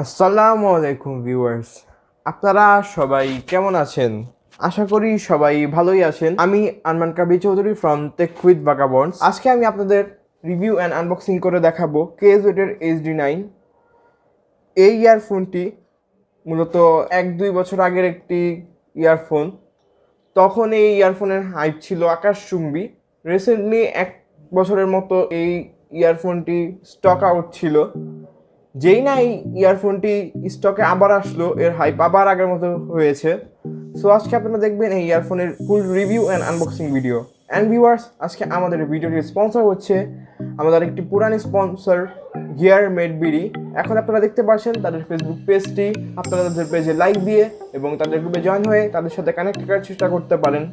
আসসালামু আলাইকুম ভিউয়ার্স, আপনারা সবাই কেমন আছেন? আশা করি সবাই ভালোই আছেন। আমি আরমান কাবি চৌধুরী ফ্রম টেক উইথ ভাগাবন্ডস। আজকে আমি আপনাদের রিভিউ অ্যান্ড আনবক্সিং করে দেখাবো কেজেডের HD9। এই ইয়ারফোনটি মূলত 1-2 বছর আগের একটি ইয়ারফোন। তখন এই ইয়ারফোনের হাইপ ছিল আকাশচুম্বী। রিসেন্টলি 1 বছরের মতো এই ইয়ারফোনটি স্টক আউট ছিল। যেই না এই ইয়ারফোনটি স্টকে আবার আসলো, এর হাইপ আবার আগের মতো হয়েছে। সো আজকে আপনারা দেখবেন এই ইয়ারফোনের full review and unboxing video. And viewers, আজকে আমাদের ভিডিওটি স্পন্সর হচ্ছে আমাদের একটি পুরানি স্পন্সর গিয়ারমেড বিডি। এখন আপনারা দেখতে পাচ্ছেন তাদের ফেসবুক পেজটি। আপনারা তাদের পেজে লাইক দিয়ে এবং তাদের গ্রুপে জয়েন হয়ে তাদের সাথে কানেক্ট করার চেষ্টা করতে পারেন।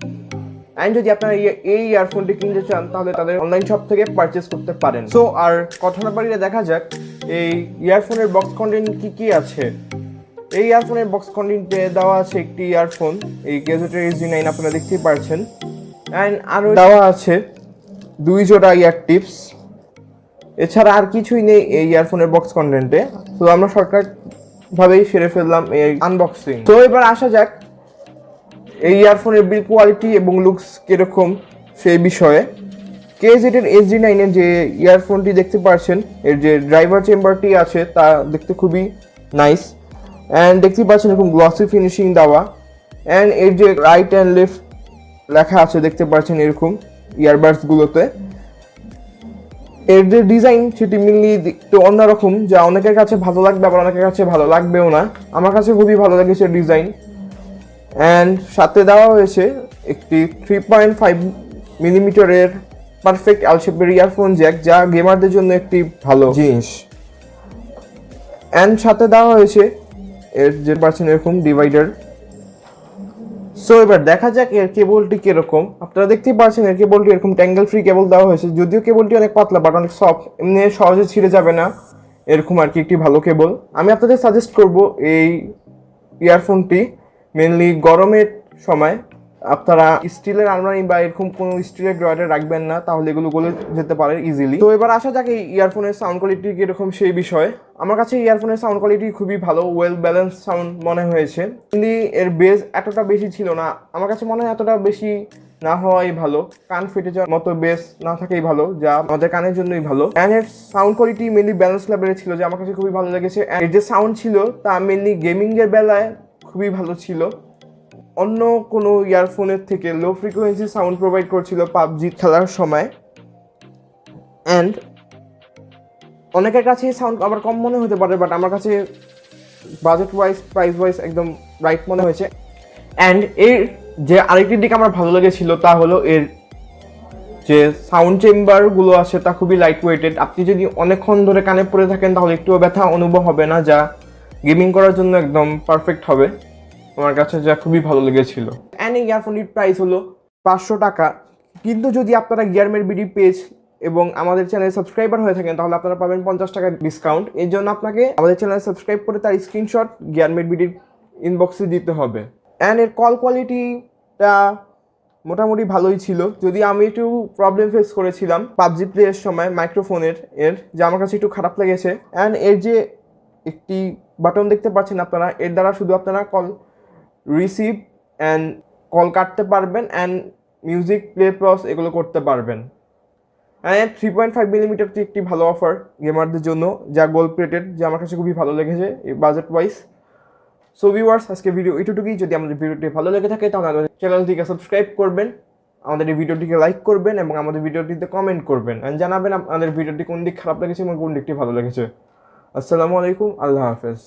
অ্যান্ড যদি আপনারা এই ইয়ারফোনটি কিনতে চান তাহলে তাদের অনলাইন শপ থেকে পারচেস করতে পারেন। সো আর কথা না বাড়িয়ে দেখা যাক এই ইয়ারফোনের বক্স কন্টেন্ট কি আছে। এই ইয়ারফোনের বক্স কন্টেন্টে দেওয়া আছে একটি ইয়ারফোন, এই গেজেটের HD9 আপনারা দেখতেই পাচ্ছেন। অ্যান্ড আরও দেওয়া আছে 2 জোড়া ইয়ার টিপস। এছাড়া আর কিছুই নেই এই ইয়ারফোনের বক্স কন্টেন্টে। তো আমরা শর্টকাটভাবেই সেরে ফেললাম এই আনবক্সিং। তো এবার আসা যাক এই ইয়ারফোনের বিল্ড কোয়ালিটি এবং লুকস কীরকম সেই বিষয়ে। কেজেডের HD9 এর যে ইয়ারফোনটি দেখতে পাচ্ছেন, এর যে ড্রাইভার চেম্বারটি আছে তা দেখতে খুবই নাইস। অ্যান্ড দেখতে পাচ্ছেন এরকম গ্লসি ফিনিশিং দেওয়া। অ্যান্ড এর যে রাইট অ্যান্ড লেফট লেখা আছে দেখতে পাচ্ছেন এরকম ইয়ারবাডসগুলোতে। এর যে ডিজাইন সেটি মেনলি একটু অন্যরকম, যা অনেকের কাছে ভালো লাগবে আবার অনেকের কাছে ভালো লাগবেও না। আমার কাছে খুবই ভালো লেগেছে ডিজাইন। অ্যান্ড সাথে দেওয়া হয়েছে একটি 3.5 মিলিমিটারের পারফেক্ট এল শেপের ইয়ারফোন জ্যাক, যা গেমারদের জন্য একটি ভালো জিনিস। অ্যান্ড সাথে দেওয়া হয়েছে এর যে পাচ্ছেন এরকম ডিভাইডার। সো এবার দেখা যাক এর কেবলটি কিরকম। আপনারা দেখতেই পাচ্ছেন এর কেবলটি এরকম ট্যাঙ্গেল ফ্রি কেবল দেওয়া হয়েছে। যদিও কেবলটি অনেক পাতলা বাট অনেক সফট, এমনি সহজে ছিঁড়ে যাবে না এরকম আর কি একটি ভালো কেবল। আমি আপনাদের সাজেস্ট করব এই ইয়ারফোনটি মেনলি গরমের সময় আপনারা স্টিলের আলমারি বা এরকম কোনো স্টিলের ড্রয়ারে রাখবেন না, তাহলে এগুলো গলে যেতে পারে ইজিলি। তো এবার আসা যাক এই ইয়ারফোনের সাউন্ড কোয়ালিটি কীরকম সেই বিষয়ে। আমার কাছে ইয়ারফোনের সাউন্ড কোয়ালিটি খুবই ভালো, ওয়েল ব্যালেন্স সাউন্ড মনে হয়েছে। কিন্তু এর বেস এতটা বেশি ছিল না, আমার কাছে মনে হয় এতটা বেশি না হওয়াই ভালো। কান ফেটে যাওয়ার মতো বেস না থাকেই ভালো, যা আমাদের কানের জন্যই ভালো। অ্যান্ড এর সাউন্ড কোয়ালিটি মেনলি ব্যালেন্স লেভেলে ছিল, যা আমার কাছে খুবই ভালো লেগেছে। এর যে সাউন্ড ছিল তা মেনলি গেমিংয়ের বেলায় খুবই ভালো ছিল। অন্য কোনো ইয়ারফোনের থেকে লো ফ্রিকোয়েন্সি সাউন্ড প্রোভাইড করছিল পাবজি খেলার সময়। অ্যান্ড অনেকের কাছে সাউন্ড আবার কম মনে হতে পারে, বাট আমার কাছে বাজেট ওয়াইজ প্রাইস ওয়াইজ একদম রাইট মনে হয়েছে। অ্যান্ড এর যে আরেকটি দিক আমার ভালো লেগেছিল তা হলো এর যে সাউন্ড চেম্বারগুলো আছে তা খুবই লাইট ওয়েটেড। আপনি যদি অনেকক্ষণ ধরে কানে পড়ে থাকেন তাহলে একটুও ব্যথা অনুভব হবে না, যা গেমিং করার জন্য একদম পারফেক্ট হবে আমার কাছে, যা খুবই ভালো লেগেছিল। অ্যান্ড এই ইয়ারফোনটির প্রাইস হলো 500 টাকা। কিন্তু যদি আপনারা গিয়ারমেড বিডি পেজ এবং আমাদের চ্যানেল সাবস্ক্রাইবার হয়ে থাকেন তাহলে আপনারা পাবেন 50 টাকা ডিসকাউন্ট। এর জন্য আপনাকে আমাদের চ্যানেল সাবস্ক্রাইব করে তার স্ক্রিনশট গিয়ারমেড বিডির ইনবক্সে দিতে হবে। অ্যান্ড এর কল কোয়ালিটিটা মোটামুটি ভালোই ছিল, যদি আমি একটু প্রবলেম ফেস করেছিলাম পাবজি প্লেয়ের সময় মাইক্রোফোনের, যা আমার কাছে একটু খারাপ লেগেছে। অ্যান্ড এর যে একটি বাটন দেখতে পাচ্ছেন আপনারা, এর দ্বারা শুধু আপনারা কল রিসিভ অ্যান্ড কল কাটতে পারবেন অ্যান্ড মিউজিক প্লে পজ এগুলো করতে পারবেন। অ্যান্ড 3.5 মিলিমিটারটি একটি ভালো অফার গেমারদের জন্য, যা গোল্ড প্লেটেড, যা আমার কাছে খুবই ভালো লেগেছে এই বাজেট ওয়াইজ। সো ভিউয়ার্স, আজকে ভিডিও এটুকুই। যদি আমাদের ভিডিওটি ভালো লেগে থাকে তাহলে আমাদের চ্যানেলটিকে সাবস্ক্রাইব করবেন, আমাদের এই ভিডিওটিকে লাইক করবেন এবং আমাদের ভিডিওটিতে কমেন্ট করবেন অ্যান্ড জানাবেন আমাদের ভিডিওটি কোন দিক খারাপ লেগেছে এবং কোন দিকটি ভালো লেগেছে। আসসালামু আলাইকুম, আল্লাহ হাফেজ।